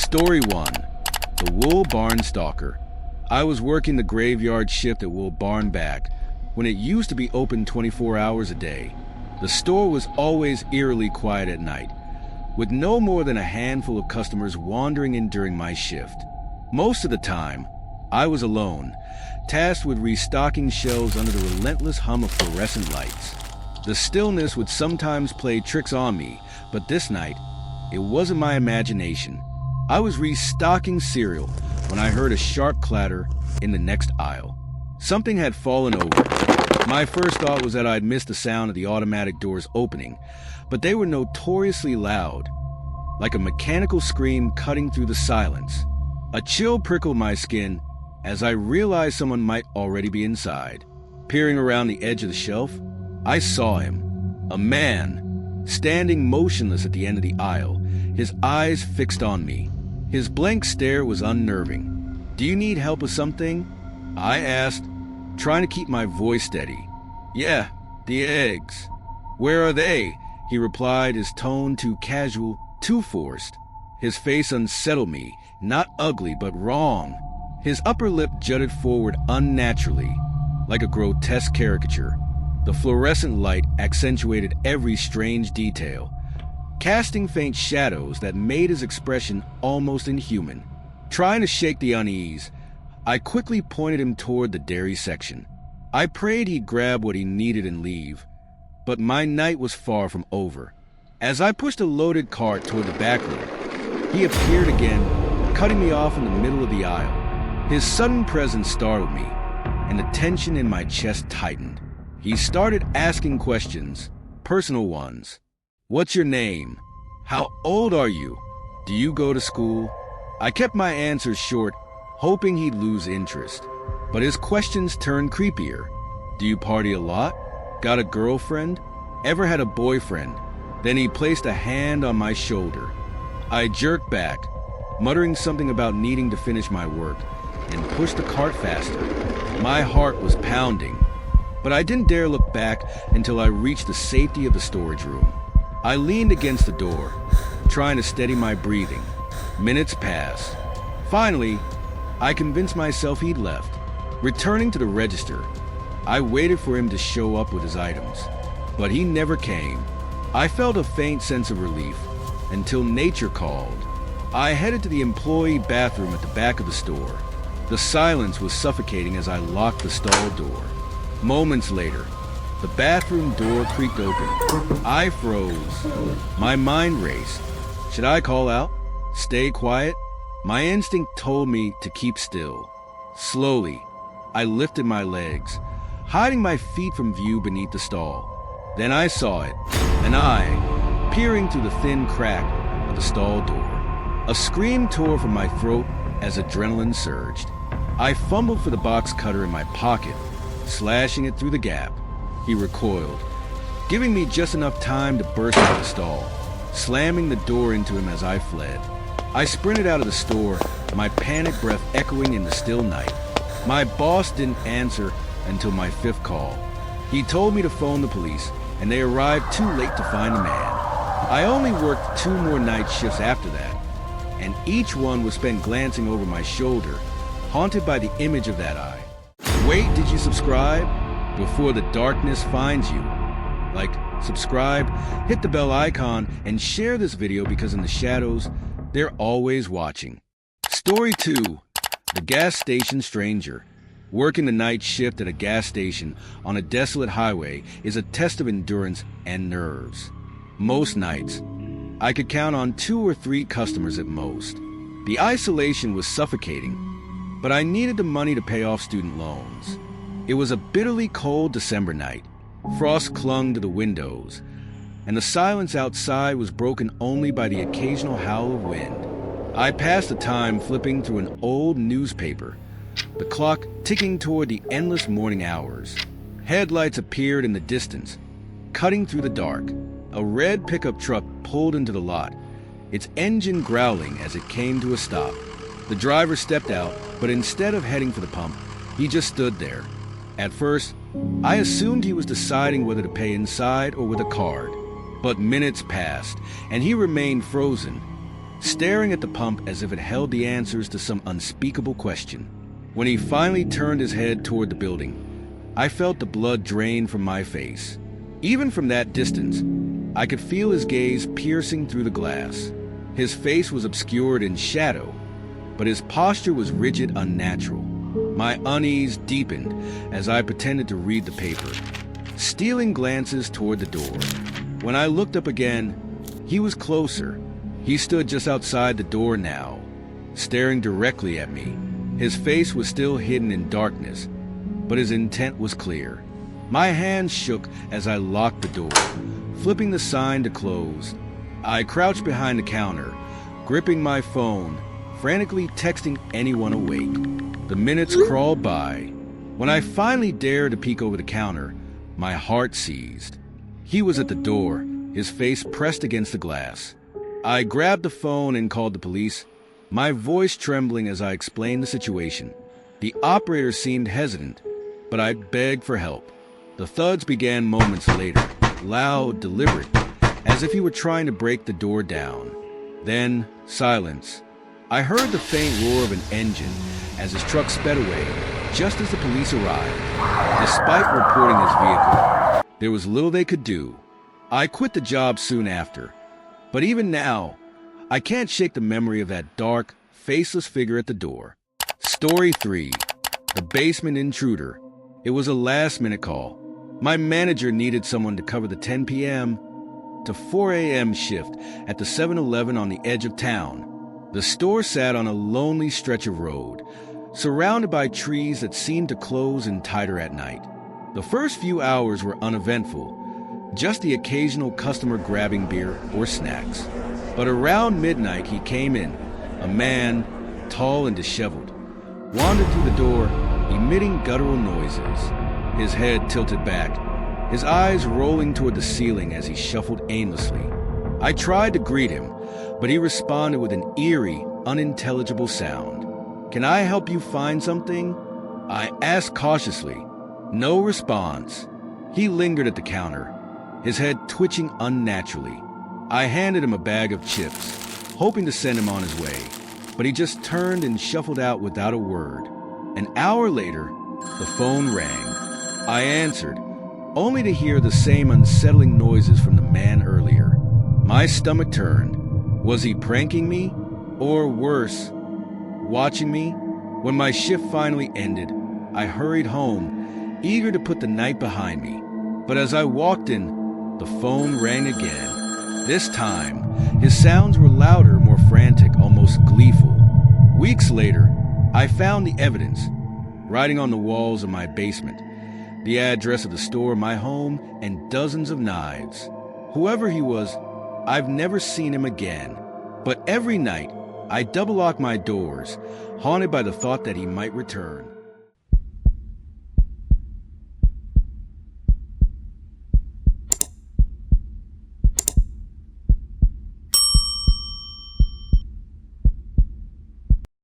Story 1. The Wool Barn Stalker. I was working the graveyard shift at Wool Barn back when it used to be open 24 hours a day. The store was always eerily quiet at night, with no more than a handful of customers wandering in during my shift. Most of the time, I was alone, tasked with restocking shelves under the relentless hum of fluorescent lights. The stillness would sometimes play tricks on me, but this night, it wasn't my imagination. I was restocking cereal when I heard a sharp clatter in the next aisle. Something had fallen over. My first thought was that I'd missed the sound of the automatic doors opening, but they were notoriously loud, like a mechanical scream cutting through the silence. A chill prickled my skin as I realized someone might already be inside. Peering around the edge of the shelf, I saw him. A man, standing motionless at the end of the aisle, his eyes fixed on me. His blank stare was unnerving. "Do you need help with something?" I asked, trying to keep my voice steady. "Yeah, the eggs." "Where are they?" he replied, his tone too casual, too forced. His face unsettled me, not ugly, but wrong. His upper lip jutted forward unnaturally, like a grotesque caricature. The fluorescent light accentuated every strange detail, casting faint shadows that made his expression almost inhuman. Trying to shake the unease, I quickly pointed him toward the dairy section. I prayed he'd grab what he needed and leave, but my night was far from over. As I pushed a loaded cart toward the back room, he appeared again, cutting me off in the middle of the aisle. His sudden presence startled me, and the tension in my chest tightened. He started asking questions, personal ones. "What's your name? How old are you? Do you go to school?" I kept my answers short, hoping he'd lose interest. But his questions turned creepier. "Do you party a lot? Got a girlfriend? Ever had a boyfriend?" Then he placed a hand on my shoulder. I jerked back, muttering something about needing to finish my work, and pushed the cart faster. My heart was pounding, but I didn't dare look back until I reached the safety of the storage room. I leaned against the door, trying to steady my breathing. Minutes passed. Finally, I convinced myself he'd left. Returning to the register, I waited for him to show up with his items, but he never came. I felt a faint sense of relief until nature called. I headed to the employee bathroom at the back of the store. The silence was suffocating as I locked the stall door. Moments later, the bathroom door creaked open. I froze. My mind raced. Should I call out? Stay quiet? My instinct told me to keep still. Slowly, I lifted my legs, hiding my feet from view beneath the stall. Then I saw it, an eye, peering through the thin crack of the stall door. A scream tore from my throat as adrenaline surged. I fumbled for the box cutter in my pocket, slashing it through the gap. He recoiled, giving me just enough time to burst into the stall, slamming the door into him as I fled. I sprinted out of the store, my panic breath echoing in the still night. My boss didn't answer until my fifth call. He told me to phone the police, and they arrived too late to find the man. I only worked 2 more night shifts after that, and each one was spent glancing over my shoulder, haunted by the image of that eye. Wait, did you subscribe? Before the darkness finds you. Like, subscribe, hit the bell icon, and share this video because in the shadows, they're always watching. Story 2. The Gas Station Stranger. Working the night shift at a gas station on a desolate highway is a test of endurance and nerves. Most nights, I could count on 2 or 3 customers at most. The isolation was suffocating, but I needed the money to pay off student loans. It was a bitterly cold December night. Frost clung to the windows, and the silence outside was broken only by the occasional howl of wind. I passed the time flipping through an old newspaper, the clock ticking toward the endless morning hours. Headlights appeared in the distance, cutting through the dark. A red pickup truck pulled into the lot, its engine growling as it came to a stop. The driver stepped out, but instead of heading for the pump, he just stood there. At first, I assumed he was deciding whether to pay inside or with a card. But minutes passed, and he remained frozen, staring at the pump as if it held the answers to some unspeakable question. When he finally turned his head toward the building, I felt the blood drain from my face. Even from that distance, I could feel his gaze piercing through the glass. His face was obscured in shadow, but his posture was rigid, unnatural. My unease deepened as I pretended to read the paper, stealing glances toward the door. When I looked up again, he was closer. He stood just outside the door now, staring directly at me. His face was still hidden in darkness, but his intent was clear. My hands shook as I locked the door, flipping the sign to close. I crouched behind the counter, gripping my phone, frantically texting anyone awake. The minutes crawled by. When I finally dared to peek over the counter, my heart seized. He was at the door, his face pressed against the glass. I grabbed the phone and called the police, my voice trembling as I explained the situation. The operator seemed hesitant, but I begged for help. The thuds began moments later, loud, deliberate, as if he were trying to break the door down. Then, silence. I heard the faint roar of an engine as his truck sped away, just as the police arrived. Despite reporting his vehicle, there was little they could do. I quit the job soon after, but even now, I can't shake the memory of that dark, faceless figure at the door. Story 3. The Basement Intruder. It was a last-minute call. My manager needed someone to cover the 10 p.m. to 4 a.m. shift at the 7-Eleven on the edge of town. The store sat on a lonely stretch of road, surrounded by trees that seemed to close in tighter at night. The first few hours were uneventful, just the occasional customer grabbing beer or snacks. But around midnight he came in, a man, tall and disheveled, wandered through the door, emitting guttural noises. His head tilted back, his eyes rolling toward the ceiling as he shuffled aimlessly. I tried to greet him, but he responded with an eerie, unintelligible sound. "Can I help you find something?" I asked cautiously. No response. He lingered at the counter, his head twitching unnaturally. I handed him a bag of chips, hoping to send him on his way, but he just turned and shuffled out without a word. An hour later, the phone rang. I answered, only to hear the same unsettling noises from the man earlier. My stomach turned. Was he pranking me? Or worse, watching me? When my shift finally ended, I hurried home, eager to put the night behind me. But as I walked in, the phone rang again. This time, his sounds were louder, more frantic, almost gleeful. Weeks later, I found the evidence, writing on the walls of my basement, the address of the store, my home, and dozens of knives. Whoever he was, I've never seen him again. But every night, I double-lock my doors, haunted by the thought that he might return.